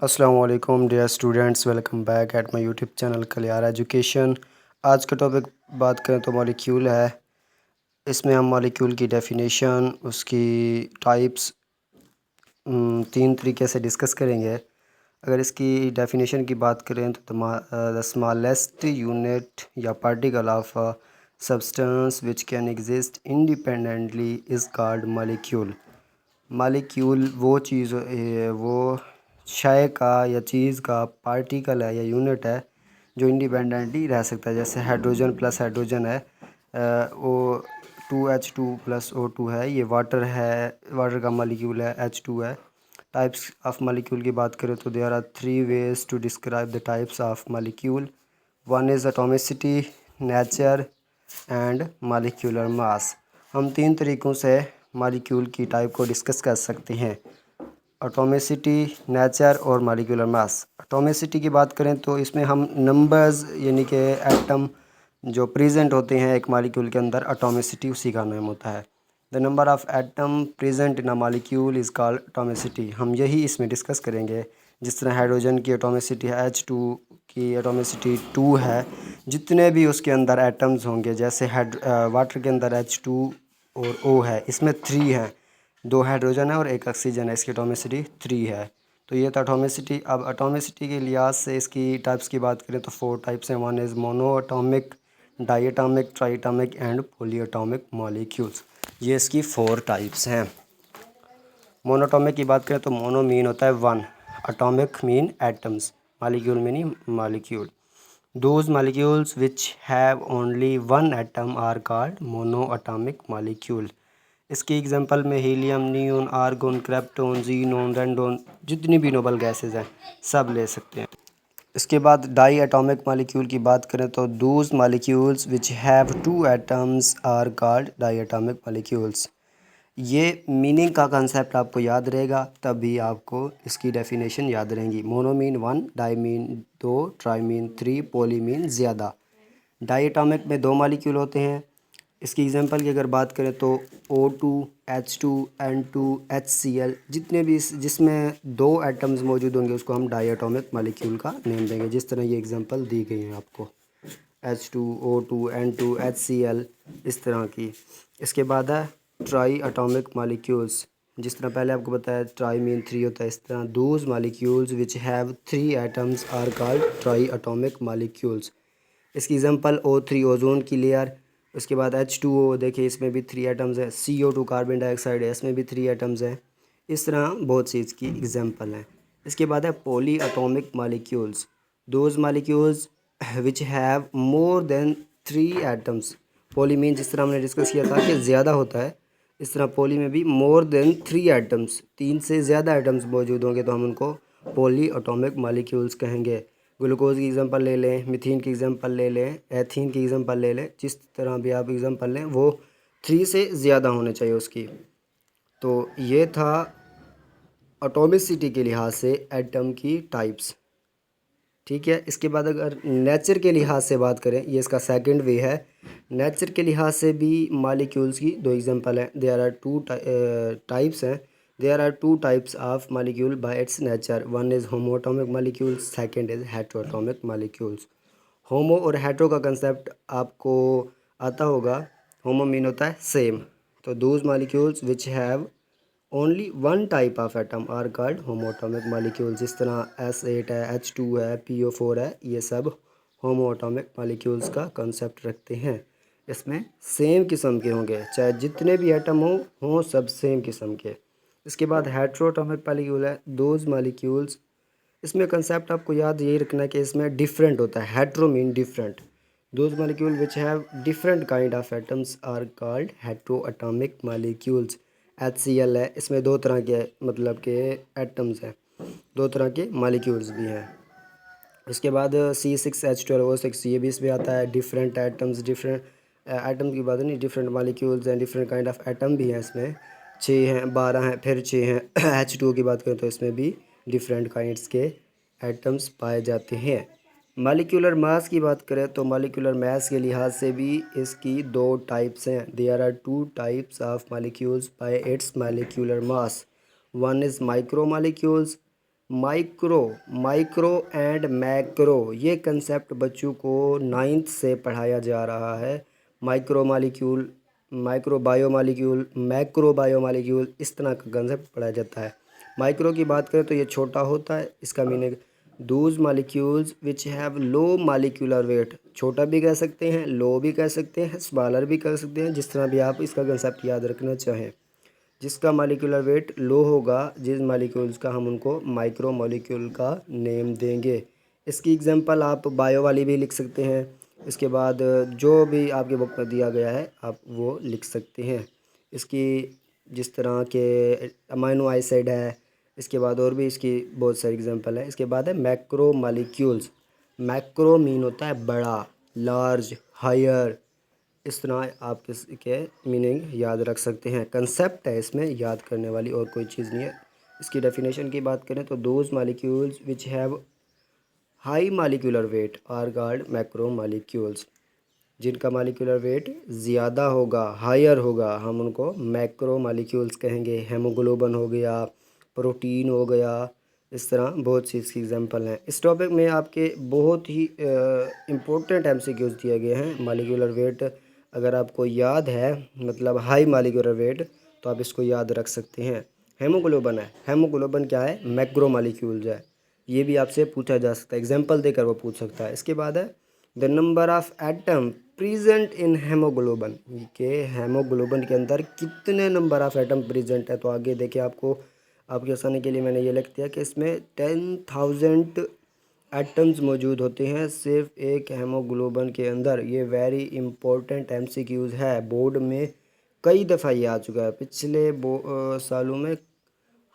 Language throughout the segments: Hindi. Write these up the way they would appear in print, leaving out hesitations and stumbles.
अस्सलाम वालेकुम dear students, welcome back at my YouTube channel Kaliyar Education. आज का टॉपिक बात करें तो मॉलिक्यूल है। इसमें हम मॉलिक्यूल की डेफिनेशन, उसकी टाइप्स तीन तरीके से डिस्कस करेंगे। अगर इसकी डेफिनेशन की बात करें तो द स्मॉलेस्ट यूनिट या particle of substance which can exist independently is called molecule. Molecule वो चीज़ वो शय का या चीज़ का पार्टिकल है या यूनिट है जो इंडिपेंडेंटली रह सकता है। जैसे हाइड्रोजन प्लस हाइड्रोजन है, वो 2H2+O2 है, ये वाटर है, वाटर का मालिक्यूल है, H2 है। टाइप्स ऑफ मालिक्यूल की बात करें तो there are three ways to describe the types of molecule. One is atomicity, nature and molecular mass. हम तीन तरीक़ों से मालिक्यूल की टाइप को डिस्कस कर सकते हैं: एटॉमिसिटी, नेचर और मालिक्यूलर मास। एटॉमिसिटी की बात करें तो इसमें हम नंबर्स यानी कि एटम जो प्रेजेंट होते हैं एक मालिक्यूल के अंदर, एटॉमिसिटी उसी का नाम होता है। The number of atom present in a molecule is called atomicity. हम यही इसमें डिस्कस करेंगे। जिस तरह हाइड्रोजन की एटॉमिसिटी है H2 की एटॉमिसिटी 2 है। जितने भी उसके अंदर एटम्स होंगे, जैसे वाटर के अंदर H2 और O है, इसमें 3 हैं, 2 हाइड्रोजन है और 1 ऑक्सीजन है, इसकी एटॉमिसिटी 3 है। तो ये था एटॉमिसिटी। अब एटॉमिसिटी के लिहाज से इसकी टाइप्स की बात करें तो 4 टाइप्स हैं। One is monoatomic, diatomic, triatomic and polyatomic molecules. ये इसकी 4 टाइप्स हैं। मोनोटॉमिक की बात करें तो मोनो मीन होता है one, atomic mean atoms, molecule meaning molecule. Those molecules which have only one atom are called monoatomic molecule। इसकी एग्जांपल में helium, neon, argon, krypton, xenon, radon, जितनी भी नोबल गैसेस हैं सब ले सकते हैं। इसके बाद डाई एटॉमिक मालिक्यूल की बात करें तो those molecules which have two atoms are called diatomic molecules. ये मीनिंग का कंसेप्ट आपको याद रहेगा तभी आपको इसकी डेफिनेशन याद रहेंगी। Mono mean one, di mean दो, tri mean three, poly mean ज़्यादा। डाई एटॉमिक में 2 मालिक्यूल होते हैं। इसकी एग्जांपल की अगर बात करें तो O2, H2, N2, HCl, जितने भी जिसमें 2 एटम्स मौजूद होंगे उसको हम डाई एटॉमिक मालिक्यूल का नेम देंगे। जिस तरह ये एग्जांपल दी गई है आपको, H2, O2, N2, HCl, इस तरह की। इसके बाद है ट्राई एटॉमिक मालिक्यूल्स। जिस तरह पहले आपको बताया ट्राई मीन 3 होता है, इस तरह those molecules which have 3 atoms are called triatomic molecules. इसकी एग्जांपल O3 ओजोन की लेयर। उसके बाद H2O, देखिए इसमें भी 3 एटम्स हैं। CO2 कार्बन डाइऑक्साइड है, इसमें भी 3 एटम्स हैं। इस तरह बहुत सी इसकी एग्जांपल हैं। इसके बाद है poly atomic molecules. Those molecules which have more than 3 atoms. Poly mean जिस तरह हमने डिस्कस किया था कि ज़्यादा होता है, इस तरह पॉली में भी मोर देन 3 एटम्स, 3 से ज़्यादा एटम्स मौजूद होंगे तो हम उनको पॉली एटॉमिक मालिक्यूल्स कहेंगे। ग्लूकोज की एग्जांपल ले लें, मीथेन की एग्जांपल ले लें, एथीन की एग्जांपल ले लें, जिस तरह भी आप एग्जांपल लें वो 3 से ज़्यादा होने चाहिए उसकी। तो ये था एटॉमिसिटी के लिहाज से एटम की टाइप्स। ठीक है। इसके बाद अगर नेचर के लिहाज से बात करें, ये इसका सेकंड वे है। नेचर के लिहाज से भी मालिक्यूल्स की 2 एग्जांपल हैं। देयर आर 2 टाइप्स हैं। There are 2 types of molecule by its nature. One is homoatomic molecules, second is heteroatomic molecules. Homo और हेटेरो का कंसेप्ट आपको आता होगा। होमो मीन होता है सेम, तो those molecules which have only one type of atom are called homoatomic molecules. जिस तरह S8 है, H2 है, PO4 है, ये सब होमोएटॉमिक मालिक्यूल्स का कंसेप्ट रखते हैं। इसमें सेम किस्म के होंगे, चाहे जितने भी एटम हों सब सेम किस्म के। इसके बाद हेटेरोएटॉमिक मालिक्यूल है, दोज मालिक्यूल्स। इसमें कंसेप्ट आपको याद यही रखना है कि इसमें डिफरेंट होता है। Hetero mean different. Those molecule which have different kind of atoms are called heteroatomic molecules. HCl है, इसमें 2 तरह के मतलब के एटम्स हैं, 2 तरह के मालिक्यूल्स भी हैं। उसके बाद C6H12O6, ये भी इसमें आता है। डिफरेंट एटम्स, डिफरेंट एटम की बात नहीं, डिफरेंट मालिक्यूल्स हैं, डिफरेंट काइंड ऑफ एटम भी हैं इसमें। 6 हैं, 12 हैं, फिर 6 हैं। H2O की बात करें तो इसमें भी डिफरेंट काइंड्स के एटम्स पाए जाते हैं। मालिक्यूलर मास की बात करें तो मालिक्यूलर मास के लिहाज से भी इसकी 2 टाइप्स हैं। There are 2 types of molecules by its molecular mass. One is micro molecules micro micro and macro, ये कंसेप्ट बच्चों को 9th से पढ़ाया जा रहा है। Micro molecule, micro biomolecule, macro biomolecule, इस तरह का कंसेप्ट पढ़ाया जाता है। माइक्रो की बात करें तो ये छोटा होता है, इसका meaning Dooj molecules which have low molecular wait, छोटा भी कह सकते हैं, लो भी कह सकते हैं, स्मॉलर भी कह सकते हैं, जिस तरह भी आप इसका कंसेप्ट याद रखना चाहें। जिसका मालिक्यूलर वेट लो होगा, जिस मालिक्यूल्स का, हम उनको माइक्रो मॉलिक्यूल का नेम देंगे। इसकी एग्जांपल आप बायो वाली भी लिख सकते हैं। इसके बाद जो भी आपके बुक में दिया गया है आप वो लिख सकते हैं। इसकी जिस तरह के अमाइनो एसिड है, इसके बाद और भी इसकी बहुत सारी एग्जांपल है। इसके बाद है मैक्रो मॉलिक्यूल्स। मैक्रो मीन होता है बड़ा, लार्ज, हायर, इस तरह आप इसके मीनिंग याद रख सकते हैं। कंसेप्ट है इसमें याद करने वाली, और कोई चीज़ नहीं है। इसकी डेफिनेशन की बात करें तो those molecules which have high molecular weight are called macro molecules. जिनका मालिक्यूलर वेट ज़्यादा होगा, हायर होगा, हम उनको मैक्रो मालिक्यूल्स कहेंगे। हेमोग्लोबिन हो गया, प्रोटीन हो गया, इस तरह बहुत सी इसकी एग्जांपल हैं। इस टॉपिक में आपके बहुत ही इम्पोर्टेंट एमसीक्यूज दिए गए हैं। मालिक्यूलर वेट अगर आपको याद है, मतलब हाई मालिक्यूलर वेट, तो आप इसको याद रख सकते हैं। हेमोग्लोबिन है, हेमोग्लोबिन क्या है? मैक्रो मालिक्यूल्स है। ये भी आपसे पूछा जा सकता है, एग्जाम्पल देकर वो पूछ सकता है। इसके बाद है the number of atom present in haemoglobin, के हेमोग्लोबिन के अंदर कितने नंबर ऑफ एटम प्रेजेंट है। तो आगे देखिए, आपको आपके आसानी के लिए मैंने ये लिख दिया कि इसमें 10,000 एटम्स मौजूद होते हैं सिर्फ एक हेमोग्लोबिन के अंदर। ये वेरी इंपॉर्टेंट एमसीक्यूज है, बोर्ड में कई दफ़ा ये आ चुका है। पिछले सालों में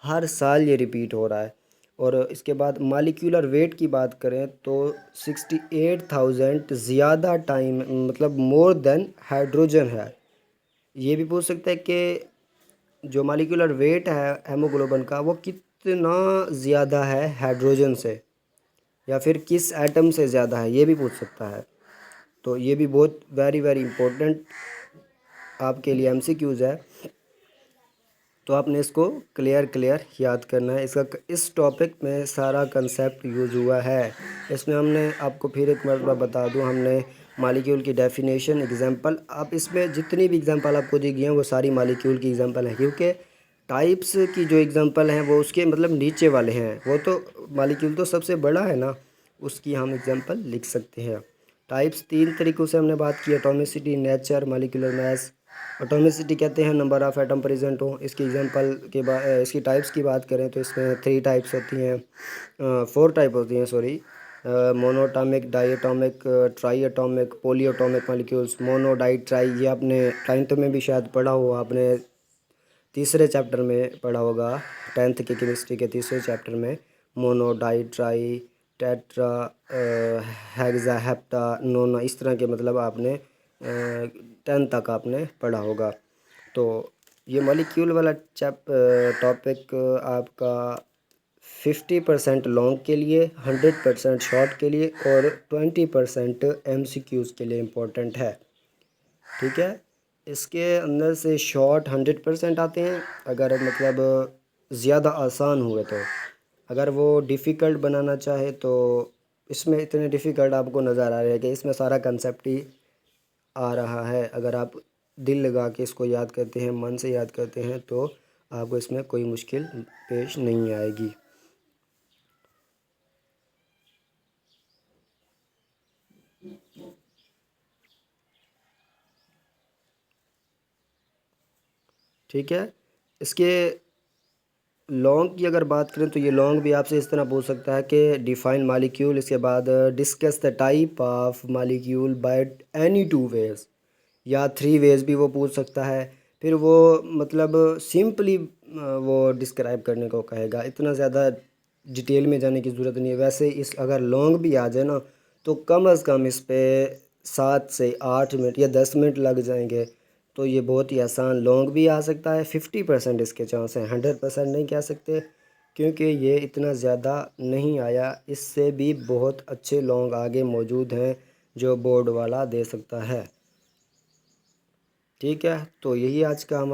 हर साल ये रिपीट हो रहा है। और इसके बाद मालिक्यूलर वेट की बात करें तो 68,000 ज़्यादा टाइम, मतलब मोर देन हाइड्रोजन है। ये भी पूछ सकते हैं कि जो मालिक्यूलर वेट है हेमोग्लोबिन का, वो कितना ज़्यादा है हाइड्रोजन से, या फिर किस एटम से ज़्यादा है, ये भी पूछ सकता है। तो ये भी बहुत वेरी वेरी इंपॉर्टेंट आपके लिए एमसीक्यूज़ है। तो आपने इसको क्लियर याद करना है। इसका इस टॉपिक में सारा कंसेप्ट यूज़ हुआ है। इसमें हमने आपको फिर एक मरतबा बता दूं, हमने मालिक्यूल की डेफिनेशन, एग्जांपल, आप इसमें जितनी भी एग्जांपल आपको दी गई हैं वो सारी मालिक्यूल की एग्जांपल हैं, क्योंकि टाइप्स की जो एग्जांपल हैं वो उसके मतलब नीचे वाले हैं। वो तो मालिक्यूल तो सबसे बड़ा है ना, उसकी हम एग्जांपल लिख सकते हैं। टाइप्स 3 तरीक़ों से हमने बात की: atomicity, nature, molecular mass. Atomicity कहते हैं नंबर ऑफ़ एटम प्रेजेंट हो। इसकी एग्जांपल के बाद इसकी टाइप्स की बात करें तो इसमें 3 टाइप्स होती हैं, 4 टाइप होती हैं, sorry. Monoatomic, diatomic, triatomic, polyatomic molecules. Mono, di, tri, ये आपने 10th में भी शायद पढ़ा हो, आपने तीसरे चैप्टर में पढ़ा होगा, 10th की केमिस्ट्री के तीसरे चैप्टर में। Mono, di, tri, tetra, hexa, hepta, nona, इस तरह के मतलब आपने 10th तक आपने पढ़ा होगा। तो ये मॉलिक्यूल वाला टॉपिक आपका 50% लॉन्ग के लिए, 100% शॉर्ट के लिए, और 20% एमसीक्यूज़ के लिए इम्पोर्टेंट है। ठीक है, इसके अंदर से शॉर्ट 100% आते हैं अगर मतलब ज़्यादा आसान हुए तो। अगर वो डिफ़िकल्ट बनाना चाहे तो इसमें इतने डिफ़िकल्ट आपको नज़र आ रहे हैं कि इसमें सारा कंसेप्ट ही आ रहा है। अगर आप दिल लगा के इसको याद करते हैं, मन से याद करते हैं, तो आपको इसमें कोई मुश्किल पेश नहीं आएगी। ठीक है, इसके लॉन्ग की अगर बात करें तो ये लॉन्ग भी आपसे इस तरह पूछ सकता है कि डिफाइन मालिक्यूल, इसके बाद discuss the type of molecule by any 2 ways, या 3 वेज भी वो पूछ सकता है। फिर वो मतलब सिंपली वो डिस्क्राइब करने को कहेगा, इतना ज़्यादा डिटेल में जाने की ज़रूरत नहीं है। वैसे इस अगर लॉन्ग भी आ जाए ना, तो कम अज़ कम इस पे 7 से 8 मिनट या 10 मिनट लग जाएंगे। तो ये बहुत ही आसान लॉन्ग भी आ सकता है। 50% इसके चांस हैं, 100% नहीं कह सकते, क्योंकि ये इतना ज़्यादा नहीं आया। इससे भी बहुत अच्छे लॉन्ग आगे मौजूद हैं जो बोर्ड वाला दे सकता है। ठीक है, तो यही आज का हमारा